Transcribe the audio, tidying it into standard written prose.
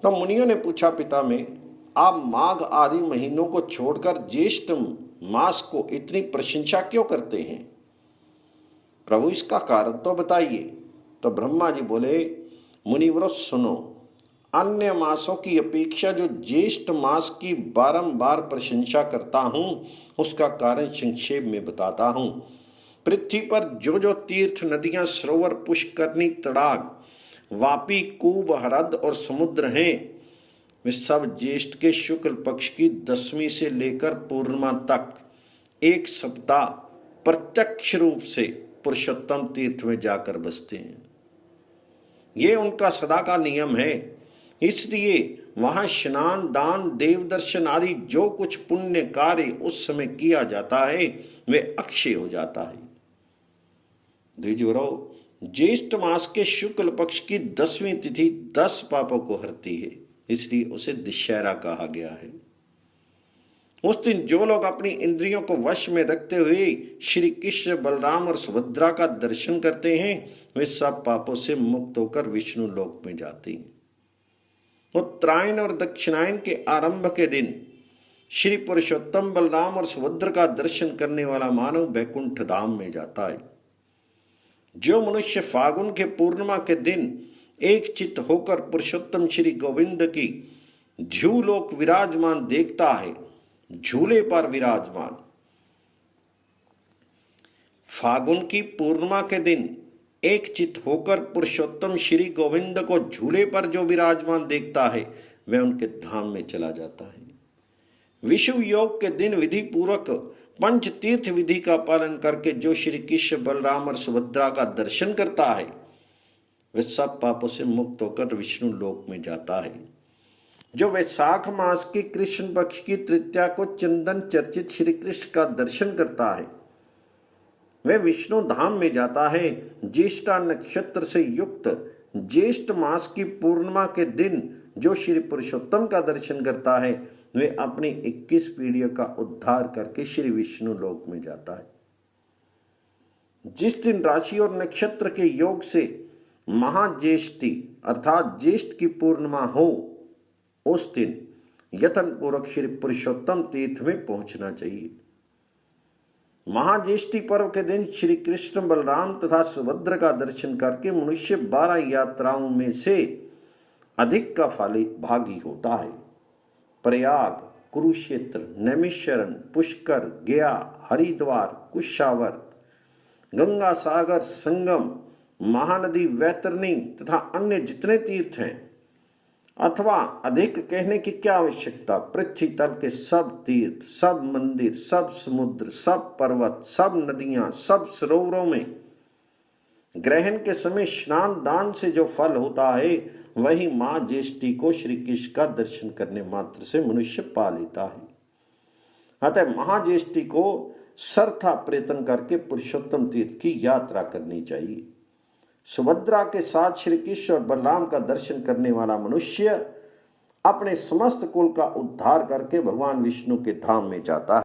तब मुनियों ने पूछा, पिता में आप माघ आदि महीनों को छोड़कर ज्येष्ठ मास को इतनी प्रशंसा क्यों करते हैं? प्रभु इसका कारण तो बताइए। तो ब्रह्मा जी बोले, मुनिवरों सुनो, अन्य मासों की अपेक्षा जो ज्येष्ठ मास की बारंबार प्रशंसा करता हूं उसका कारण संक्षेप में बताता हूं। पृथ्वी पर जो जो तीर्थ, नदियां, सरोवर, पुष्करणी, तड़ाग, वापी, कूप, हरद और समुद्र हैं, वे सब ज्येष्ठ के शुक्ल पक्ष की 10वीं से लेकर पूर्णिमा तक एक सप्ताह प्रत्यक्ष रूप से पुरुषोत्तम तीर्थ में जाकर बसते हैं। ये उनका सदा का नियम है। इसलिए वहां स्नान, दान, देव दर्शन आदि जो कुछ पुण्य कार्य उस समय किया जाता है वे अक्षय हो जाता है। द्विजवरों, ज्येष्ठ मास के शुक्ल पक्ष की 10वीं तिथि 10 पापों को हरती है, इसलिए उसे दशहरा कहा गया है। उस दिन जो लोग अपनी इंद्रियों को वश में रखते हुए श्री कृष्ण, बलराम और सुभद्रा का दर्शन करते हैं वे सब पापों से मुक्त होकर विष्णु लोक में जाते हैं। उत्तरायण और दक्षिणायन के आरंभ के दिन श्री पुरुषोत्तम बलराम और सुभद्रा का दर्शन करने वाला मानव बैकुंठ धाम में जाता है। जो मनुष्य फागुन के पूर्णिमा के दिन एक चित्त होकर पुरुषोत्तम श्री गोविंद की ध्युलोक विराजमान देखता है, झूले पर विराजमान, फागुन की पूर्णिमा के दिन एक चित्त होकर पुरुषोत्तम श्री गोविंद को झूले पर जो विराजमान देखता है वह उनके धाम में चला जाता है। विषुव योग के दिन विधि पूर्वक पंच तीर्थ विधि का पालन करके जो श्री कृष्ण, बलराम और सुभद्रा का दर्शन करता है वह सब पापों से मुक्त होकर विष्णु लोक में जाता है। जो वैशाख मास की कृष्ण पक्ष की तृतीया को चंदन चर्चित श्री कृष्ण का दर्शन करता है वह विष्णु धाम में जाता है। ज्येष्ठा नक्षत्र से युक्त ज्येष्ठ मास की पूर्णिमा के दिन जो श्री पुरुषोत्तम का दर्शन करता है वह अपनी 21 पीढ़ियों का उद्धार करके श्री विष्णु लोक में जाता है। जिस दिन राशि और नक्षत्र के योग से महाज्येष्ठी अर्थात ज्येष्ठ की पूर्णिमा हो उस दिन यत्न पूर्वक श्री पुरुषोत्तम तीर्थ में पहुंचना चाहिए। महाज्येष्ठी पर्व के दिन श्री कृष्ण, बलराम तथा सुभद्रा का दर्शन करके मनुष्य 12 यात्राओं में से अधिक का भागी होता है। प्रयाग, कुरुक्षेत्र, नैमिषारण्य, पुष्कर, गया, हरिद्वार, कुशावर्त, गंगा सागर संगम, महानदी वैतरणी तथा अन्य जितने तीर्थ हैं, अथवा अधिक कहने की क्या आवश्यकता, पृथ्वी तल के सब तीर्थ, सब मंदिर, सब समुद्र, सब पर्वत, सब नदियां, सब सरोवरों में ग्रहण के समय स्नान दान से जो फल होता है वही माँ ज्येष्ठी को श्री कृष्ण का दर्शन करने मात्र से मनुष्य पा लेता है। अतः महाज्येष्ठी को सर्था प्रयत्न करके पुरुषोत्तम तीर्थ की यात्रा करनी चाहिए। सुभद्रा के साथ श्री कृष्ण और बलराम का दर्शन करने वाला मनुष्य अपने समस्त कुल का उद्धार करके भगवान विष्णु के धाम में जाता है।